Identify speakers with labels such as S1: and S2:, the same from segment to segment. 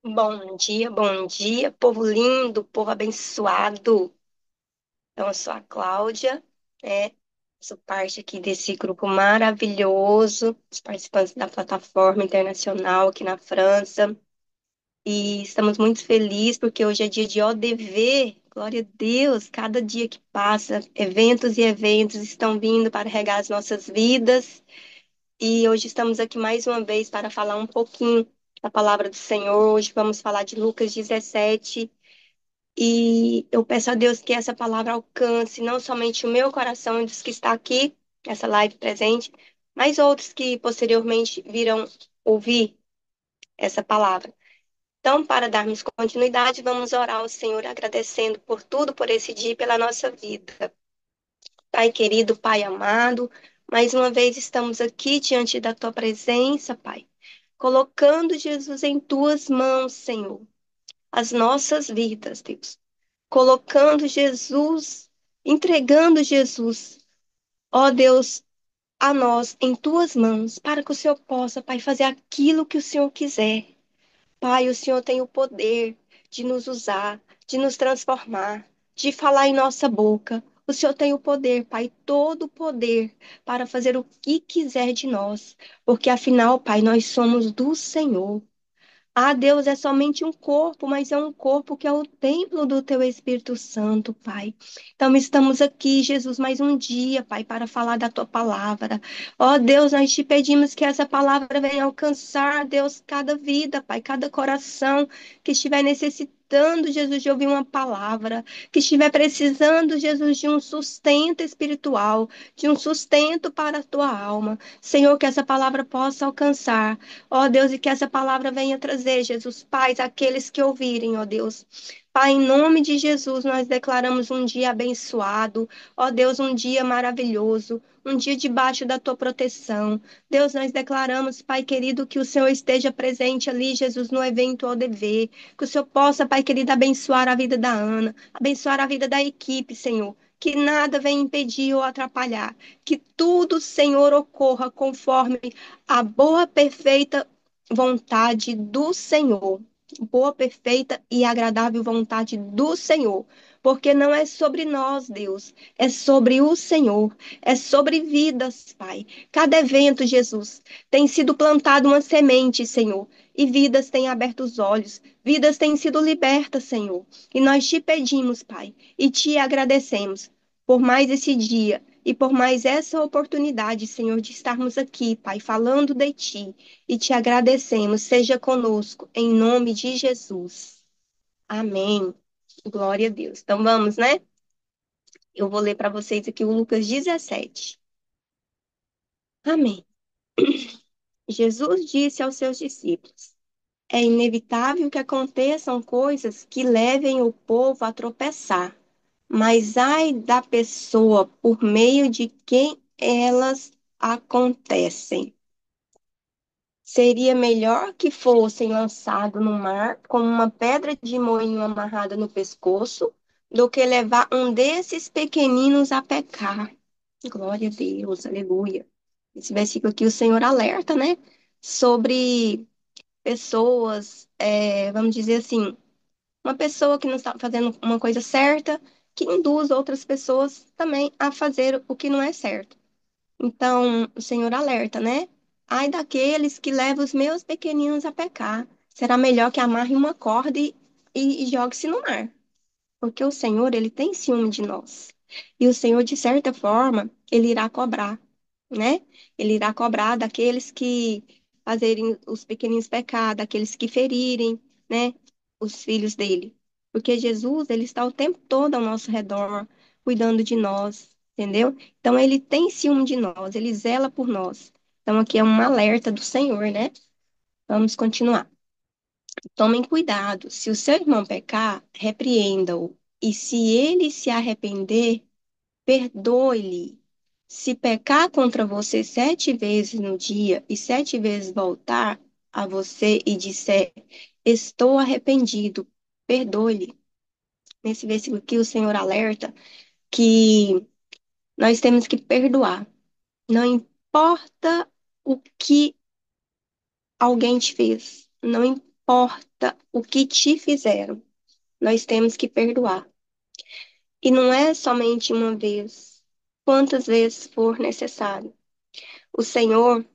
S1: Bom dia, povo lindo, povo abençoado. Então, eu sou a Cláudia, né? Sou parte aqui desse grupo maravilhoso, os participantes da plataforma internacional aqui na França. E estamos muito felizes porque hoje é dia de ODV. Glória a Deus, cada dia que passa, eventos e eventos estão vindo para regar as nossas vidas. E hoje estamos aqui mais uma vez para falar um pouquinho da palavra do Senhor. Hoje vamos falar de Lucas 17. E eu peço a Deus que essa palavra alcance não somente o meu coração e dos que está aqui, nessa live presente, mas outros que posteriormente virão ouvir essa palavra. Então, para darmos continuidade, vamos orar ao Senhor agradecendo por tudo, por esse dia e pela nossa vida. Pai querido, Pai amado, mais uma vez estamos aqui diante da tua presença, Pai, colocando Jesus em tuas mãos, Senhor, as nossas vidas, Deus. Colocando Jesus, entregando Jesus, ó Deus, a nós em tuas mãos, para que o Senhor possa, Pai, fazer aquilo que o Senhor quiser. Pai, o Senhor tem o poder de nos usar, de nos transformar, de falar em nossa boca. O Senhor tem o poder, Pai, todo o poder para fazer o que quiser de nós, porque afinal, Pai, nós somos do Senhor. Ah, Deus é somente um corpo, mas é um corpo que é o templo do teu Espírito Santo, Pai. Então, estamos aqui, Jesus, mais um dia, Pai, para falar da tua palavra. Ó, Deus, nós te pedimos que essa palavra venha alcançar, Deus, cada vida, Pai, cada coração que estiver necessitando, Jesus, de ouvir uma palavra, que estiver precisando, Jesus, de um sustento espiritual, de um sustento para a tua alma. Senhor, que essa palavra possa alcançar. Ó Deus, e que essa palavra venha trazer, Jesus, paz àqueles que ouvirem, ó Deus. Pai, em nome de Jesus, nós declaramos um dia abençoado, ó Deus, um dia maravilhoso, um dia debaixo da tua proteção. Deus, nós declaramos, Pai querido, que o Senhor esteja presente ali, Jesus, no evento ODV, que o Senhor possa, Pai querido, abençoar a vida da Ana, abençoar a vida da equipe, Senhor. Que nada venha impedir ou atrapalhar. Que tudo, Senhor, ocorra conforme a boa, perfeita vontade do Senhor. Boa, perfeita e agradável vontade do Senhor. Porque não é sobre nós, Deus, é sobre o Senhor, é sobre vidas, Pai. Cada evento, Jesus, tem sido plantado uma semente, Senhor, e vidas têm aberto os olhos, vidas têm sido libertas, Senhor. E nós te pedimos, Pai, e te agradecemos por mais esse dia e por mais essa oportunidade, Senhor, de estarmos aqui, Pai, falando de Ti e te agradecemos. Seja conosco, em nome de Jesus. Amém. Glória a Deus. Então vamos, né? Eu vou ler para vocês aqui o Lucas 17. Amém. Jesus disse aos seus discípulos: é inevitável que aconteçam coisas que levem o povo a tropeçar, mas ai da pessoa por meio de quem elas acontecem. Seria melhor que fossem lançados no mar com uma pedra de moinho amarrada no pescoço do que levar um desses pequeninos a pecar. Glória a Deus, aleluia. Esse versículo aqui o Senhor alerta, né? Sobre pessoas, vamos dizer assim, uma pessoa que não está fazendo uma coisa certa, que induz outras pessoas também a fazer o que não é certo. Então, o Senhor alerta, né? Ai daqueles que levam os meus pequeninos a pecar. Será melhor que amarre uma corda e jogue-se no mar. Porque o Senhor, ele tem ciúme de nós. E o Senhor, de certa forma, ele irá cobrar, né? Ele irá cobrar daqueles que fazerem os pequeninos pecar, daqueles que ferirem, né? Os filhos dele. Porque Jesus, ele está o tempo todo ao nosso redor, cuidando de nós, entendeu? Então, ele tem ciúme de nós, ele zela por nós. Então, aqui é um alerta do Senhor, né? Vamos continuar. Tomem cuidado. Se o seu irmão pecar, repreenda-o. E se ele se arrepender, perdoe-lhe. Se pecar contra você 7 vezes no dia e 7 vezes voltar a você e disser, estou arrependido, perdoe-lhe. Nesse versículo aqui, o Senhor alerta que nós temos que perdoar. Não importa o que alguém te fez. Não importa. importa o que te fizeram, nós temos que perdoar. E não é somente uma vez, quantas vezes for necessário. O Senhor,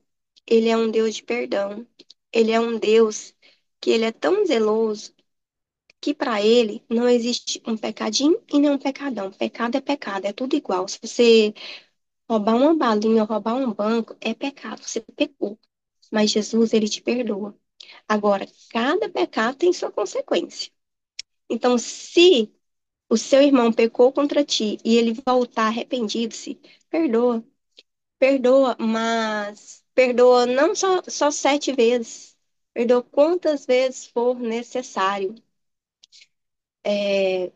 S1: ele é um Deus de perdão. Ele é um Deus que ele é tão zeloso que para ele não existe um pecadinho e nem um pecadão. Pecado é pecado, é tudo igual. Se você roubar uma balinha, roubar um banco, é pecado, você pecou. Mas Jesus, ele te perdoa. Agora, cada pecado tem sua consequência. Então, se o seu irmão pecou contra ti e ele voltar arrependido-se, perdoa. Perdoa, mas perdoa não só 7 vezes. Perdoa quantas vezes for necessário.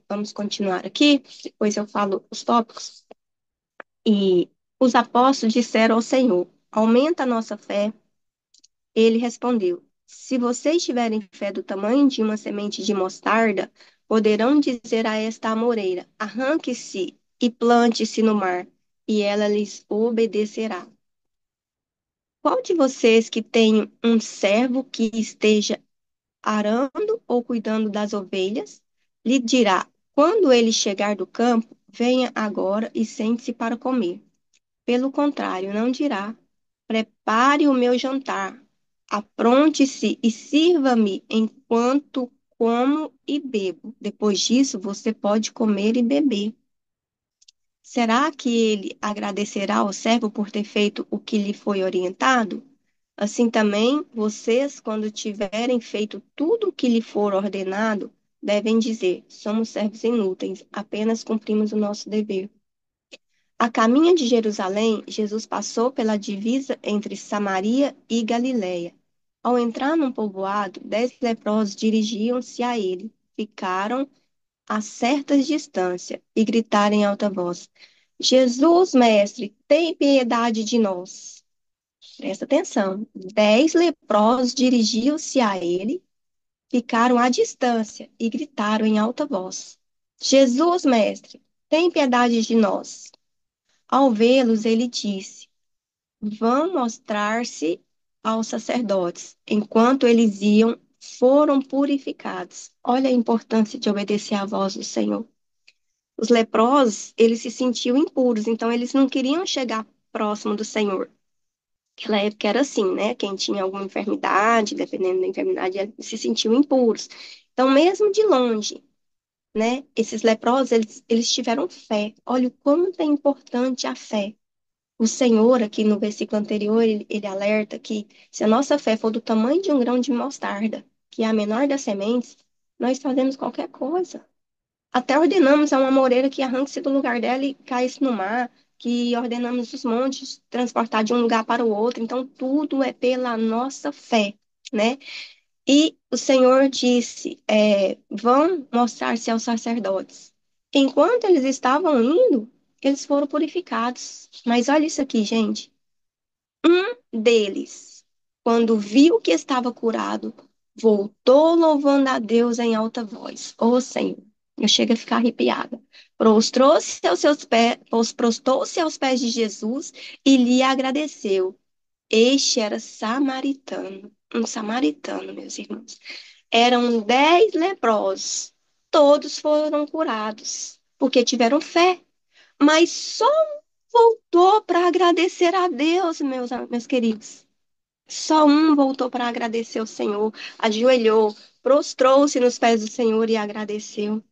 S1: Vamos continuar aqui, depois eu falo os tópicos. E os apóstolos disseram ao Senhor: aumenta a nossa fé. Ele respondeu: se vocês tiverem fé do tamanho de uma semente de mostarda, poderão dizer a esta amoreira: arranque-se e plante-se no mar, e ela lhes obedecerá. Qual de vocês que tem um servo que esteja arando ou cuidando das ovelhas, lhe dirá: quando ele chegar do campo, venha agora e sente-se para comer? Pelo contrário, não dirá: prepare o meu jantar, apronte-se e sirva-me enquanto como e bebo. Depois disso, você pode comer e beber. Será que ele agradecerá ao servo por ter feito o que lhe foi orientado? Assim também, vocês, quando tiverem feito tudo o que lhe for ordenado, devem dizer: somos servos inúteis, apenas cumprimos o nosso dever. A caminho de Jerusalém, Jesus passou pela divisa entre Samaria e Galiléia. Ao entrar num povoado, 10 leprosos dirigiam-se a ele, ficaram a certa distância e gritaram em alta voz: Jesus, mestre, tem piedade de nós. Presta atenção. 10 leprosos dirigiam-se a ele, ficaram à distância e gritaram em alta voz: Jesus, mestre, tem piedade de nós. Ao vê-los, ele disse: vão mostrar-se aos sacerdotes. Enquanto eles iam, foram purificados. Olha a importância de obedecer à voz do Senhor. Os leprosos, eles se sentiam impuros, então eles não queriam chegar próximo do Senhor. Naquela época era assim, né? Quem tinha alguma enfermidade, dependendo da enfermidade, se sentiu impuros. Então, mesmo de longe, né? Esses leprosos, eles tiveram fé. Olha o quanto é importante a fé. O Senhor, aqui no versículo anterior, ele alerta que se a nossa fé for do tamanho de um grão de mostarda, que é a menor das sementes, nós fazemos qualquer coisa. Até ordenamos a uma amoreira que arranque-se do lugar dela e caia-se no mar, que ordenamos os montes transportar de um lugar para o outro. Então, tudo é pela nossa fé, né? E o Senhor disse, vão mostrar-se aos sacerdotes. Enquanto eles estavam indo, eles foram purificados. Mas olha isso aqui, gente. Um deles, quando viu que estava curado, voltou louvando a Deus em alta voz. Ô Senhor, eu chego a ficar arrepiada. Prostou-se aos pés de Jesus e lhe agradeceu. Este era samaritano, um samaritano, meus irmãos. Eram 10 leprosos. Todos foram curados, porque tiveram fé. Mas só voltou para agradecer a Deus, meus queridos. Só um voltou para agradecer ao Senhor, ajoelhou, prostrou-se nos pés do Senhor e agradeceu.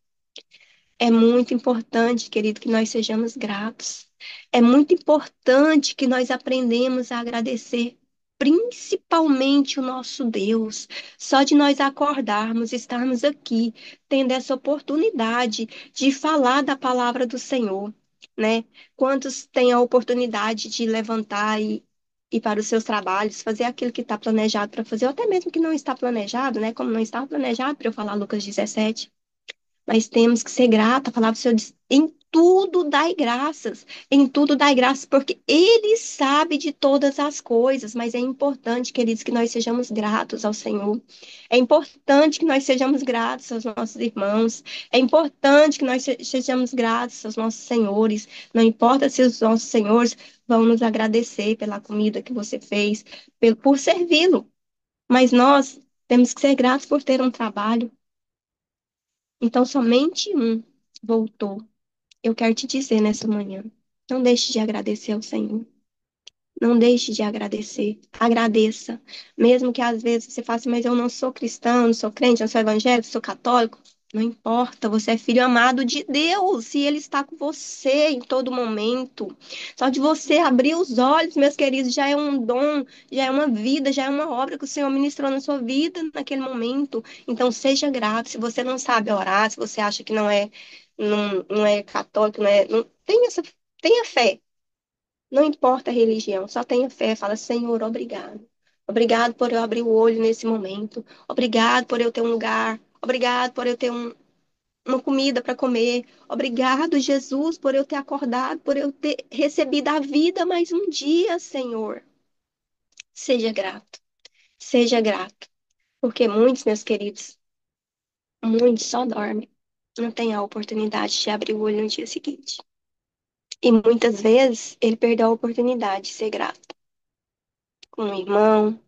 S1: É muito importante, querido, que nós sejamos gratos. É muito importante que nós aprendemos a agradecer, principalmente o nosso Deus. Só de nós acordarmos, estarmos aqui, tendo essa oportunidade de falar da palavra do Senhor, né? Quantos têm a oportunidade de levantar e ir para os seus trabalhos, fazer aquilo que está planejado para fazer, ou até mesmo que não está planejado, né? Como não estava planejado para eu falar Lucas 17. Mas temos que ser gratos. A palavra do Senhor diz: em tudo dai graças, em tudo dai graças, porque Ele sabe de todas as coisas. Mas é importante, queridos, que nós sejamos gratos ao Senhor. É importante que nós sejamos gratos aos nossos irmãos. É importante que nós sejamos gratos aos nossos senhores. Não importa se os nossos senhores vão nos agradecer pela comida que você fez, por servi-lo. Mas nós Temos que ser gratos por ter um trabalho. Então, somente um voltou. Eu quero te dizer nessa manhã, não deixe de agradecer ao Senhor. Não deixe de agradecer. Agradeça. Mesmo que às vezes você fale assim, mas eu não sou cristão, não sou crente, não sou evangélico, sou católico. Não importa, você é filho amado de Deus e Ele está com você em todo momento. Só de você abrir os olhos, meus queridos, já é um dom, já é uma vida, já é uma obra que o Senhor ministrou na sua vida naquele momento. Então, seja grato. Se você não sabe orar, se você acha que não é católico, tenha fé. Não importa a religião, só tenha fé. Fala, Senhor, obrigado. Obrigado por eu abrir o olho nesse momento. Obrigado por eu ter um lugar. Obrigado por eu ter uma comida para comer. Obrigado, Jesus, por eu ter acordado, por eu ter recebido a vida mais um dia, Senhor. Seja grato. Seja grato. Porque muitos, meus queridos, muitos só dormem. Não tem a oportunidade de abrir o olho no dia seguinte. E muitas vezes ele perdeu a oportunidade de ser grato com um irmão,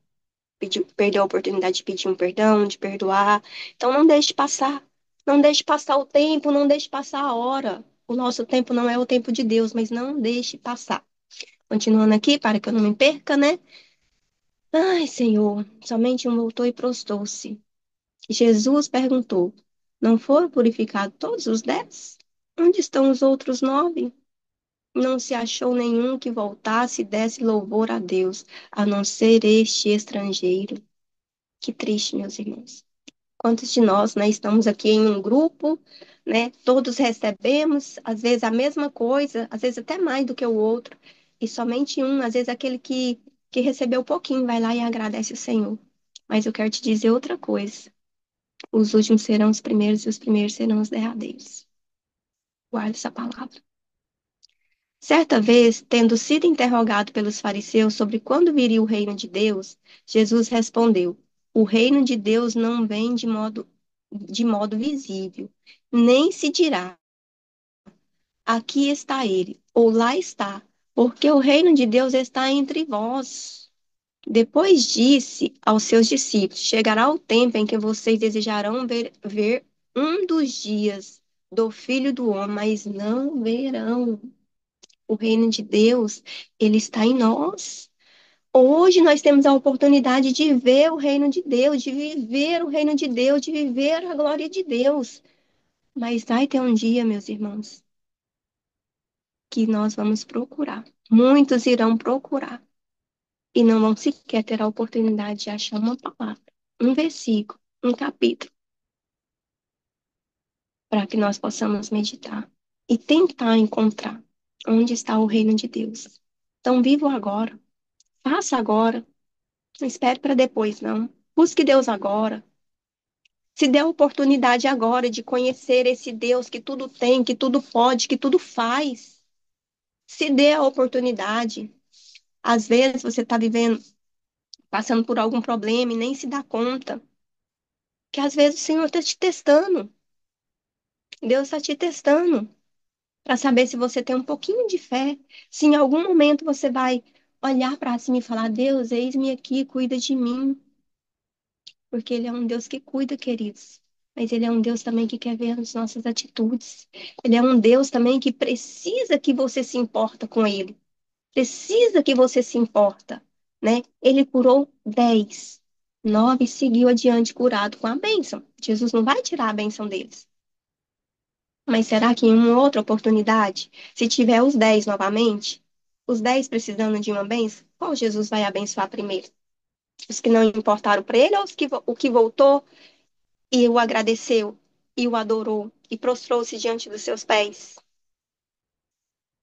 S1: perdeu a oportunidade de pedir um perdão, de perdoar. Então não deixe passar. Não deixe passar o tempo, não deixe passar a hora. O nosso tempo não é o tempo de Deus, mas não deixe passar. Continuando aqui, para que eu não me perca, né? Ai, Senhor, somente um voltou e prostou-se. Jesus perguntou: Não foram purificados todos os 10? Onde estão os outros 9? Não se achou nenhum que voltasse e desse louvor a Deus, a não ser este estrangeiro. Que triste, meus irmãos. Quantos de nós, né, estamos aqui em um grupo, né? Todos recebemos, às vezes, a mesma coisa, às vezes até mais do que o outro, e somente um, às vezes aquele que recebeu pouquinho, vai lá e agradece o Senhor. Mas eu quero te dizer outra coisa: os últimos serão os primeiros e os primeiros serão os derradeiros. Guarde essa palavra. Certa vez, tendo sido interrogado pelos fariseus sobre quando viria o reino de Deus, Jesus respondeu: O reino de Deus não vem de modo visível, nem se dirá: aqui está ele, ou lá está, porque o reino de Deus está entre vós. Depois disse aos seus discípulos: Chegará o tempo em que vocês desejarão ver um dos dias do Filho do Homem, mas não verão. O reino de Deus, ele está em nós. Hoje nós temos a oportunidade de ver o reino de Deus, de viver o reino de Deus, de viver a glória de Deus. Mas vai ter um dia, meus irmãos, que nós vamos procurar. Muitos irão procurar e não vão sequer ter a oportunidade de achar uma palavra, um versículo, um capítulo, para que nós possamos meditar e tentar encontrar onde está o reino de Deus. Então, viva o agora, faça agora. Não espere para depois, não. Busque Deus agora. Se dê a oportunidade agora de conhecer esse Deus que tudo tem, que tudo pode, que tudo faz. Se dê a oportunidade. Às vezes você está vivendo, passando por algum problema e nem se dá conta. Que às vezes o Senhor está te testando. Deus está te testando para saber se você tem um pouquinho de fé. Se em algum momento você vai olhar para cima e falar: Deus, eis-me aqui, cuida de mim. Porque Ele é um Deus que cuida, queridos. Mas Ele é um Deus também que quer ver as nossas atitudes. Ele é um Deus também que precisa que você se importa com Ele. Precisa que você se importa, né? Ele curou 10. 9 seguiu adiante curado com a bênção. Jesus não vai tirar a bênção deles. Mas será que em uma outra oportunidade, se tiver os 10 novamente, os 10 precisando de uma bênção, qual Jesus vai abençoar primeiro? Os que não importaram para ele ou o que voltou e o agradeceu, e o adorou, e prostrou-se diante dos seus pés?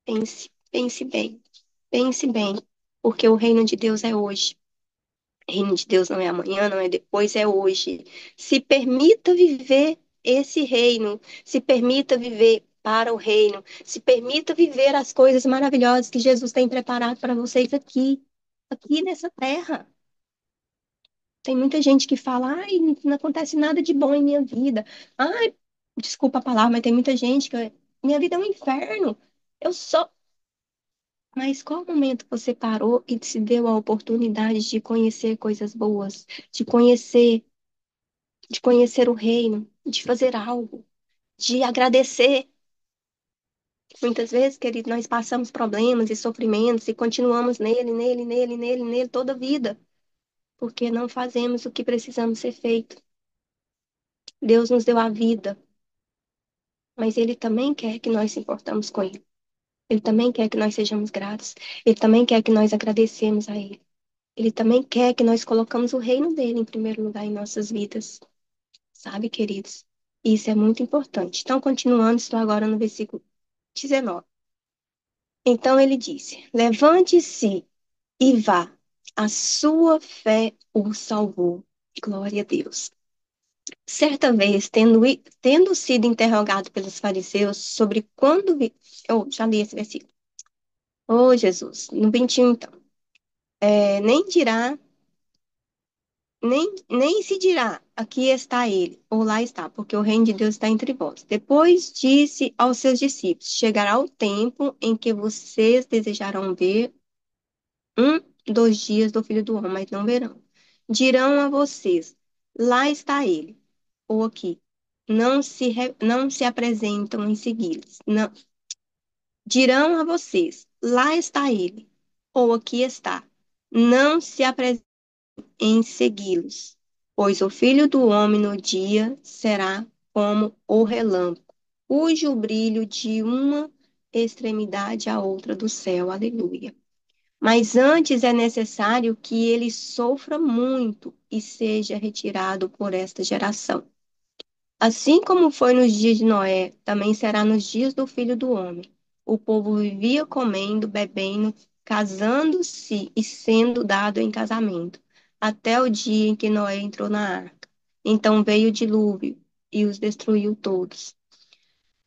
S1: Pense, pense bem, porque o reino de Deus é hoje. O reino de Deus não é amanhã, não é depois, é hoje. Se permita viver esse reino, se permita viver para o reino, se permita viver as coisas maravilhosas que Jesus tem preparado para vocês aqui nessa terra. Tem muita gente que fala: ai, não acontece nada de bom em minha vida. Ai, desculpa a palavra, mas tem muita gente que minha vida é um inferno. Eu só. Mas qual momento você parou e se deu a oportunidade de conhecer coisas boas, de conhecer? de conhecer o reino, de fazer algo, de agradecer. Muitas vezes, querido, nós passamos problemas e sofrimentos e continuamos nele toda a vida, porque não fazemos o que precisamos ser feito. Deus nos deu a vida, mas Ele também quer que nós se importamos com Ele. Ele também quer que nós sejamos gratos. Ele também quer que nós agradecemos a Ele. Ele também quer que nós colocamos o reino dele em primeiro lugar em nossas vidas. Sabe, queridos? Isso é muito importante. Então, continuando, estou agora no versículo 19. Então ele disse: Levante-se e vá. A sua fé o salvou. Glória a Deus. Certa vez, tendo sido interrogado pelos fariseus sobre quando eu já li esse versículo. Oh, Jesus. No 21, então. Nem dirá, nem se dirá, aqui está ele, ou lá está, porque o reino de Deus está entre vós. Depois disse aos seus discípulos: Chegará o tempo em que vocês desejarão ver um dos dias do Filho do Homem, mas não verão. Dirão a vocês: Lá está ele, ou aqui. Não se apresentam em segui-los. Não. Dirão a vocês: Lá está ele, ou aqui está. Não se apresentem em segui-los, pois o Filho do Homem no dia será como o relâmpago, cujo brilho de uma extremidade à outra do céu. Aleluia. Mas antes é necessário que ele sofra muito e seja retirado por esta geração. Assim como foi nos dias de Noé, também será nos dias do Filho do Homem. O povo vivia comendo, bebendo, casando-se e sendo dado em casamento, até o dia em que Noé entrou na arca. Então veio o dilúvio e os destruiu todos.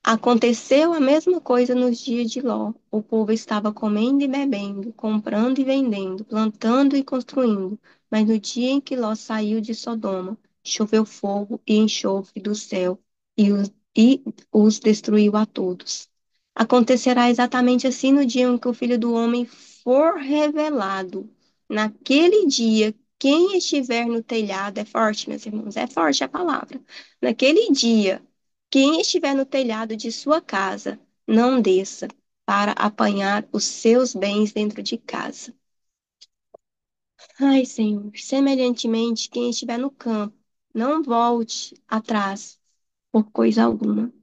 S1: Aconteceu a mesma coisa nos dias de Ló. O povo estava comendo e bebendo, comprando e vendendo, plantando e construindo. Mas no dia em que Ló saiu de Sodoma, choveu fogo e enxofre do céu e os destruiu a todos. Acontecerá exatamente assim no dia em que o Filho do Homem for revelado. Naquele dia, quem estiver no telhado, é forte, meus irmãos, é forte a palavra. Naquele dia, quem estiver no telhado de sua casa, não desça para apanhar os seus bens dentro de casa. Ai, Senhor, semelhantemente, quem estiver no campo, não volte atrás por coisa alguma.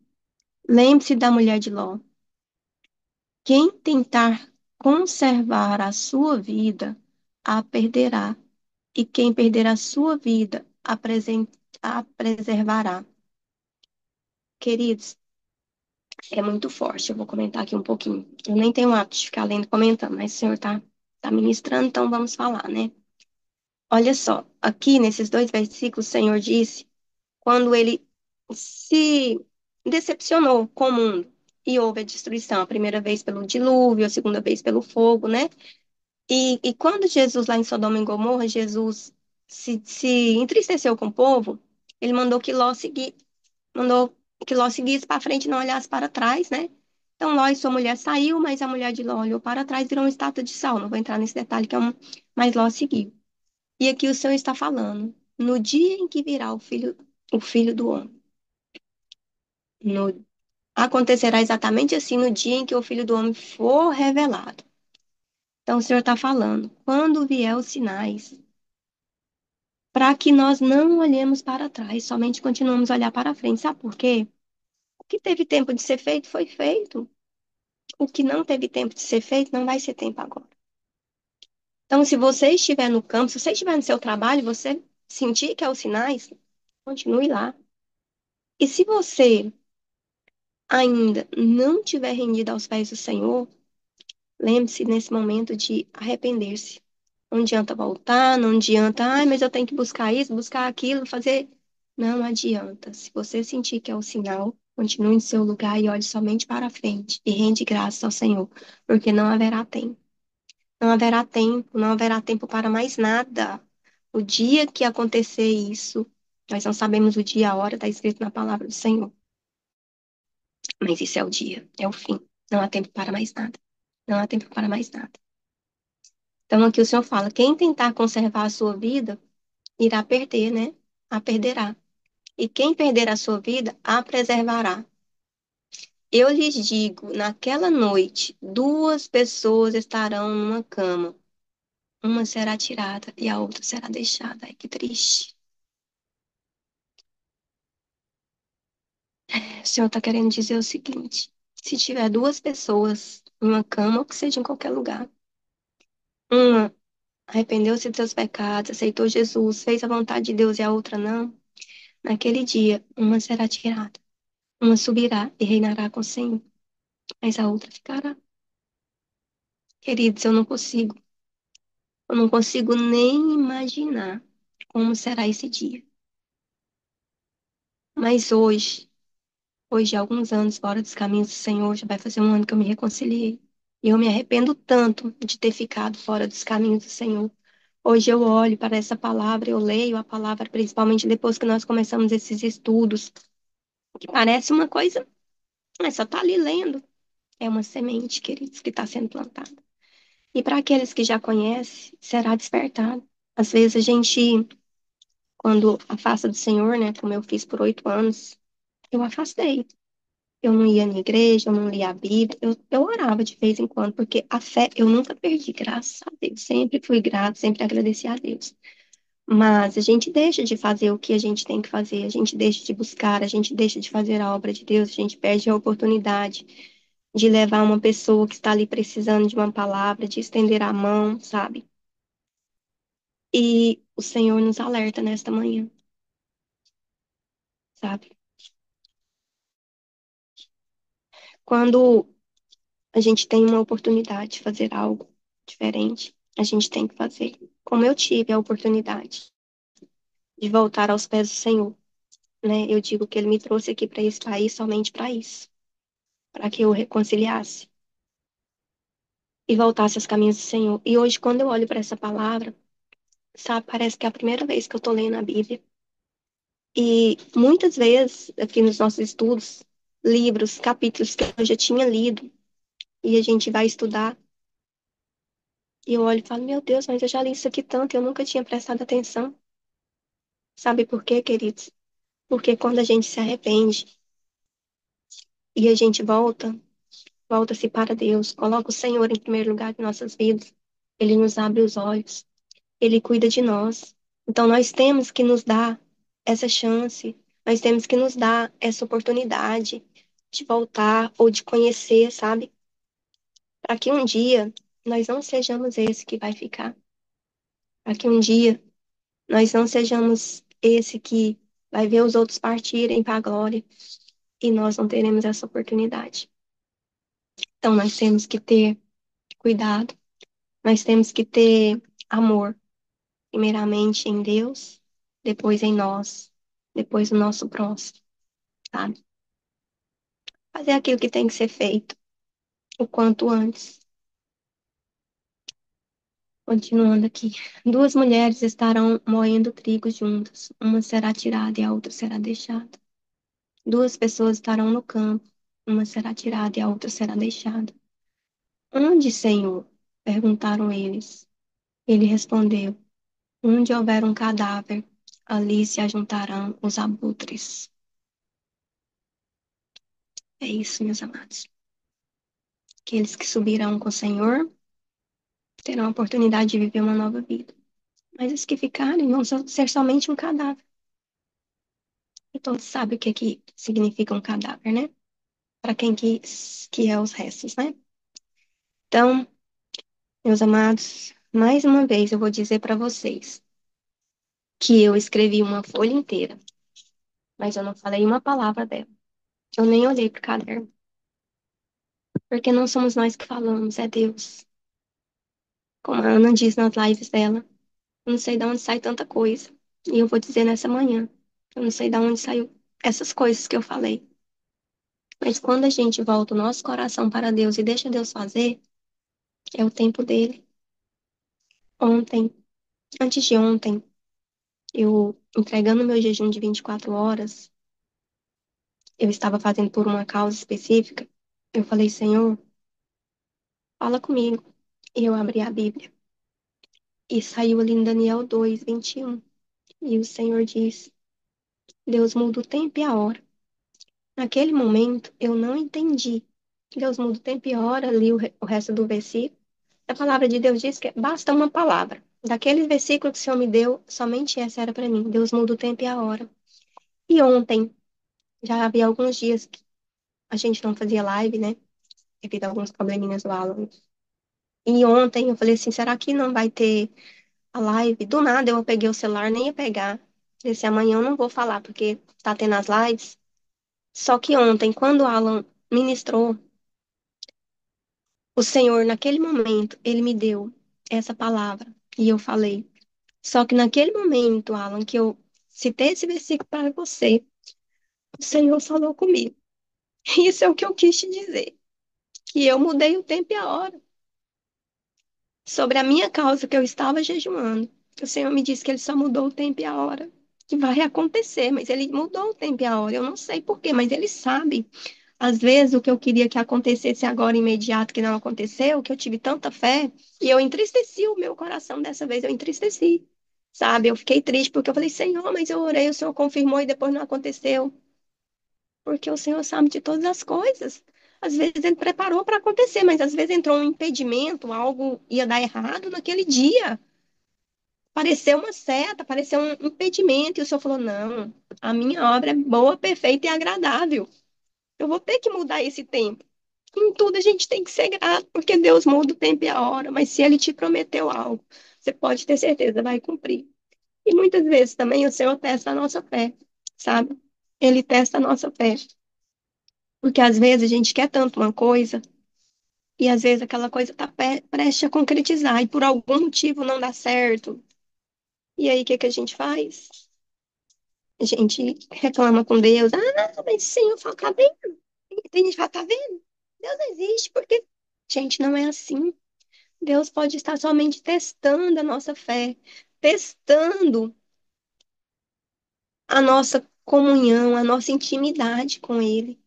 S1: Lembre-se da mulher de Ló. Quem tentar conservar a sua vida, a perderá. E quem perder a sua vida, a preservará. Queridos, é muito forte. Eu vou comentar aqui um pouquinho. Eu nem tenho o hábito de ficar lendo e comentando, mas o senhor tá ministrando, então vamos falar, né? Olha só, aqui nesses dois versículos, o Senhor disse quando ele se decepcionou com o mundo e houve a destruição, a primeira vez pelo dilúvio, a segunda vez pelo fogo, né? E quando Jesus, lá em Sodoma e Gomorra, Jesus se entristeceu com o povo, ele mandou que Ló seguisse para frente e não olhasse para trás, né? Então Ló e sua mulher saiu, mas a mulher de Ló olhou para trás e virou uma estátua de sal. Não vou entrar nesse detalhe que é um, mas Ló seguiu. E aqui o Senhor está falando, no dia em que virá o filho do homem, no, acontecerá exatamente assim no dia em que o filho do homem for revelado. Então o Senhor está falando, quando vier os sinais, para que nós não olhemos para trás, somente continuamos a olhar para frente. Sabe por quê? O que teve tempo de ser feito, foi feito. O que não teve tempo de ser feito, não vai ser tempo agora. Então, se você estiver no campo, se você estiver no seu trabalho, você sentir que é os sinais, continue lá. E se você ainda não tiver rendido aos pés do Senhor, lembre-se nesse momento de arrepender-se. Não adianta voltar, não adianta, ai, mas eu tenho que buscar isso, buscar aquilo, fazer. Não adianta. Se você sentir que é o sinal, continue em seu lugar e olhe somente para a frente e rende graças ao Senhor, porque não haverá tempo. Não haverá tempo, não haverá tempo para mais nada. O dia que acontecer isso, nós não sabemos o dia e a hora, está escrito na palavra do Senhor. Mas isso é o dia, é o fim. Não há tempo para mais nada. Não há tempo para mais nada. Então aqui o Senhor fala: quem tentar conservar a sua vida, irá perder, né? A perderá. e quem perder a sua vida a preservará. Eu lhes digo, naquela noite, duas pessoas estarão numa cama. Uma será tirada e a outra será deixada. Ai, que triste. O Senhor está querendo dizer o seguinte: se tiver duas pessoas em uma cama, ou que seja em qualquer lugar, uma arrependeu-se dos seus pecados, aceitou Jesus, fez a vontade de Deus e a outra não, naquele dia, uma será tirada, uma subirá e reinará com o Senhor, mas a outra ficará. Queridos, eu não consigo nem imaginar como será esse dia. Mas hoje, depois de alguns anos fora dos caminhos do Senhor, já vai fazer um ano que eu me reconciliei. E eu me arrependo tanto de ter ficado fora dos caminhos do Senhor. Hoje eu olho para essa palavra, eu leio a palavra, principalmente depois que nós começamos esses estudos, que parece uma coisa, mas só tá ali lendo. É uma semente, queridos, que está sendo plantada. E para aqueles que já conhecem, será despertado. Às vezes a gente, quando afasta do Senhor, né, como eu fiz por 8 anos, eu afastei. Eu não ia na igreja, eu não lia a Bíblia, eu orava de vez em quando, porque a fé eu nunca perdi, graças a Deus. Sempre fui grato, sempre agradeci a Deus. Mas a gente deixa de fazer o que a gente tem que fazer, a gente deixa de buscar, a gente deixa de fazer a obra de Deus, a gente perde a oportunidade de levar uma pessoa que está ali precisando de uma palavra, de estender a mão, sabe? E o Senhor nos alerta nesta manhã, sabe? Quando a gente tem uma oportunidade de fazer algo diferente, a gente tem que fazer. Como eu tive a oportunidade de voltar aos pés do Senhor, né? Eu digo que Ele me trouxe aqui para esse país somente para isso, para que eu reconciliasse e voltasse aos caminhos do Senhor. E hoje, quando eu olho para essa palavra, sabe, parece que é a primeira vez que eu tô lendo a Bíblia. E muitas vezes, aqui nos nossos estudos, livros, capítulos que eu já tinha lido, e a gente vai estudar, e eu olho e falo, meu Deus, mas eu já li isso aqui tanto, e eu nunca tinha prestado atenção. Sabe por quê, queridos? Porque quando a gente se arrepende e a gente volta-se para Deus, coloca o Senhor em primeiro lugar de nossas vidas, Ele nos abre os olhos, Ele cuida de nós. Então nós temos que nos dar essa chance, nós temos que nos dar essa oportunidade de voltar ou de conhecer, sabe? Para que um dia nós não sejamos esse que vai ficar. Para que um dia nós não sejamos esse que vai ver os outros partirem para a glória e nós não teremos essa oportunidade. Então nós temos que ter cuidado, nós temos que ter amor, primeiramente em Deus, depois em nós, depois no nosso próximo, sabe? Fazer aquilo que tem que ser feito o quanto antes. Continuando aqui. Duas mulheres estarão moendo trigo juntas. Uma será tirada e a outra será deixada. Duas pessoas estarão no campo. Uma será tirada e a outra será deixada. Onde, Senhor? Perguntaram eles. Ele respondeu: onde houver um cadáver, ali se ajuntarão os abutres. É isso, meus amados. Aqueles que subirão com o Senhor terão a oportunidade de viver uma nova vida. Mas os que ficarem vão ser somente um cadáver. E todos sabem o que significa um cadáver, né? Para quem que é os restos, né? Então, meus amados, mais uma vez eu vou dizer para vocês que eu escrevi uma folha inteira, mas eu não falei uma palavra dela. Eu nem olhei pro caderno, porque não somos nós que falamos, é Deus. Como a Ana diz nas lives dela, eu não sei de onde sai tanta coisa. E eu vou dizer nessa manhã, eu não sei de onde saiu essas coisas que eu falei. Mas quando a gente volta o nosso coração para Deus e deixa Deus fazer, é o tempo dele. Ontem, antes de ontem, eu entregando meu jejum de 24 horas, eu estava fazendo por uma causa específica. Eu falei, Senhor, fala comigo. E eu abri a Bíblia. E saiu ali em Daniel 2:21. E o Senhor diz: Deus muda o tempo e a hora. Naquele momento, eu não entendi. Deus muda o tempo e a hora, li o resto do versículo. A palavra de Deus diz que basta uma palavra. Daquele versículo que o Senhor me deu, somente essa era para mim. Deus muda o tempo e a hora. E ontem, já havia alguns dias que a gente não fazia live, né? Devido a alguns probleminhas do Alan. E ontem eu falei assim, será que não vai ter a live? Do nada eu peguei o celular, nem ia pegar. Falei assim, amanhã eu não vou falar, porque tá tendo as lives. Só que ontem, quando o Alan ministrou, o Senhor, naquele momento, ele me deu essa palavra. E eu falei. Só que naquele momento, Alan, que eu citei esse versículo para você, o Senhor falou comigo. Isso é o que eu quis te dizer. Que eu mudei o tempo e a hora. Sobre a minha causa, que eu estava jejuando. O Senhor me disse que ele só mudou o tempo e a hora. Que vai acontecer, mas ele mudou o tempo e a hora. Eu não sei por quê, mas ele sabe. Às vezes, o que eu queria que acontecesse agora, imediato, que não aconteceu, que eu tive tanta fé, e eu entristeci o meu coração dessa vez, eu entristeci, sabe? Eu fiquei triste porque eu falei, Senhor, mas eu orei, o Senhor confirmou e depois não aconteceu. Porque o Senhor sabe de todas as coisas. Às vezes ele preparou para acontecer, mas às vezes entrou um impedimento, algo ia dar errado naquele dia. Pareceu uma seta, pareceu um impedimento, e o Senhor falou: não, a minha obra é boa, perfeita e agradável. Eu vou ter que mudar esse tempo. Em tudo a gente tem que ser grato, porque Deus muda o tempo e a hora, mas se Ele te prometeu algo, você pode ter certeza, vai cumprir. E muitas vezes também o Senhor testa a nossa fé, sabe? Ele testa a nossa fé, porque às vezes a gente quer tanto uma coisa, e às vezes aquela coisa está prestes a concretizar, e por algum motivo não dá certo. E aí o que que a gente faz? A gente reclama com Deus, mas Senhor, fala, tá vendo? Tem gente que fala, tá vendo? Deus não existe, porque, gente, não é assim. Deus pode estar somente testando a nossa fé, testando a nossa comunhão, a nossa intimidade com Ele.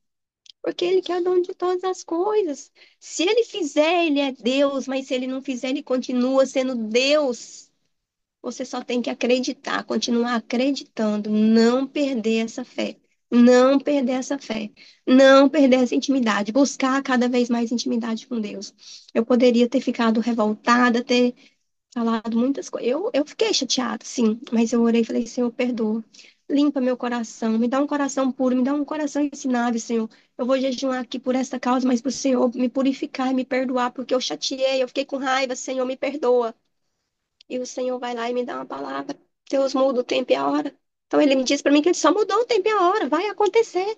S1: Porque Ele quer o dono de todas as coisas. Se Ele fizer, Ele é Deus, mas se Ele não fizer, Ele continua sendo Deus. Você só tem que acreditar, continuar acreditando, não perder essa fé. Não perder essa fé, não perder essa intimidade, buscar cada vez mais intimidade com Deus. Eu poderia ter ficado revoltada, ter falado muitas coisas. Eu fiquei chateada, sim, mas eu orei e falei, Senhor, perdoa. Limpa meu coração, me dá um coração puro, me dá um coração ensinável, Senhor. Eu vou jejuar aqui por esta causa, mas para o Senhor me purificar e me perdoar, porque eu chateei, eu fiquei com raiva, Senhor, me perdoa. E o Senhor vai lá e me dá uma palavra. Deus muda o tempo e a hora. Então ele me diz para mim que ele só mudou o tempo e a hora. Vai acontecer.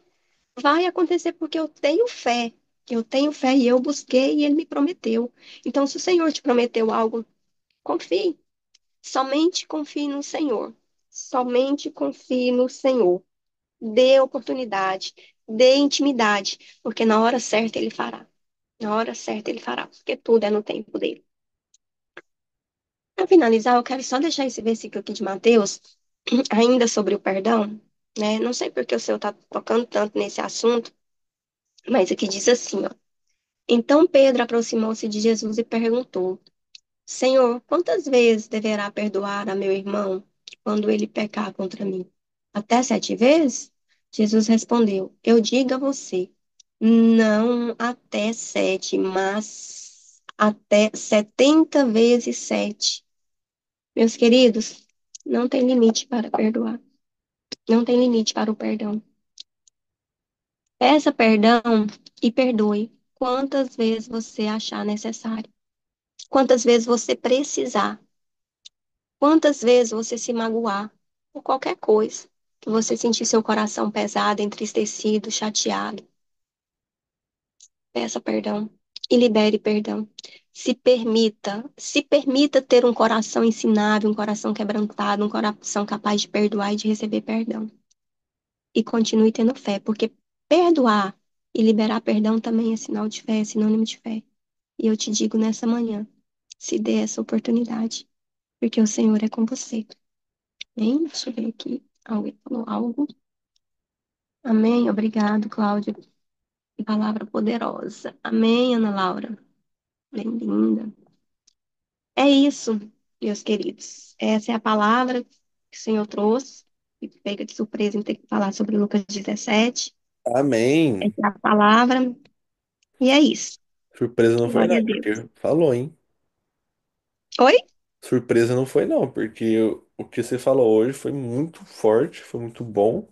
S1: Vai acontecer porque eu tenho fé. Eu tenho fé e eu busquei e ele me prometeu. Então, se o Senhor te prometeu algo, confie. Somente confie no Senhor. Somente confie no Senhor. Dê oportunidade, dê intimidade, porque na hora certa ele fará. Na hora certa ele fará, porque tudo é no tempo dele. Para finalizar, eu quero só deixar esse versículo aqui de Mateus, ainda sobre o perdão, né? Não sei por que o Senhor está tocando tanto nesse assunto, mas aqui diz assim, ó. Então Pedro aproximou-se de Jesus e perguntou: Senhor, quantas vezes deverá perdoar a meu irmão quando ele pecar contra mim? Até 7 vezes? Jesus respondeu: Eu digo a você, não até 7, mas até 70 vezes 7. Meus queridos, não tem limite para perdoar, não tem limite para o perdão. Peça perdão e perdoe quantas vezes você achar necessário, quantas vezes você precisar. Quantas vezes você se magoar por qualquer coisa, que você sentir seu coração pesado, entristecido, chateado, peça perdão e libere perdão. Se permita ter um coração ensinável, um coração quebrantado, um coração capaz de perdoar e de receber perdão. E continue tendo fé, porque perdoar e liberar perdão também é sinal de fé, é sinônimo de fé. E eu te digo nessa manhã, se dê essa oportunidade, porque o Senhor é com você. Amém? Deixa eu ver aqui. Alguém falou algo? Amém. Obrigado, Cláudia. Que palavra poderosa. Amém, Ana Laura. Bem linda. É isso, meus queridos. Essa é a palavra que o Senhor trouxe. fico pega de surpresa em ter que falar sobre Lucas 17.
S2: Amém.
S1: Essa é a palavra. E é isso.
S2: Surpresa não foi
S1: Glória
S2: não,
S1: a Deus.
S2: porque falou, hein?
S1: Oi?
S2: Surpresa não foi não, porque o que você falou hoje foi muito forte, foi muito bom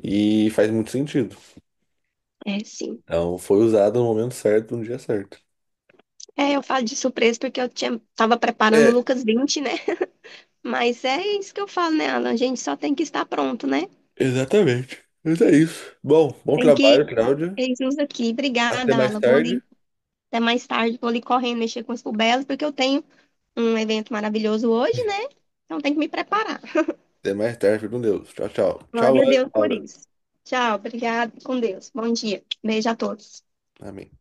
S2: e faz muito sentido.
S1: É, sim.
S2: Então foi usado no momento certo, no dia certo.
S1: É, eu falo de surpresa porque tava preparando o
S2: É,
S1: Lucas 20, né? Mas é isso que eu falo, né, Alan? A gente só tem que estar pronto, né?
S2: exatamente. Mas é isso. Bom
S1: Tem
S2: trabalho,
S1: que.
S2: Cláudia.
S1: É isso aqui.
S2: Até
S1: Obrigada,
S2: mais
S1: Alan. Vou
S2: tarde.
S1: ali até mais tarde, vou ali correndo mexer com os pubelos, porque eu tenho um evento maravilhoso hoje, né? Então tem que me preparar.
S2: Até mais tarde, fica com Deus. Tchau, tchau. Tchau,
S1: Glória a Deus por
S2: Laura.
S1: isso. Tchau, obrigado, com Deus. Bom dia. Beijo a todos.
S2: Amém.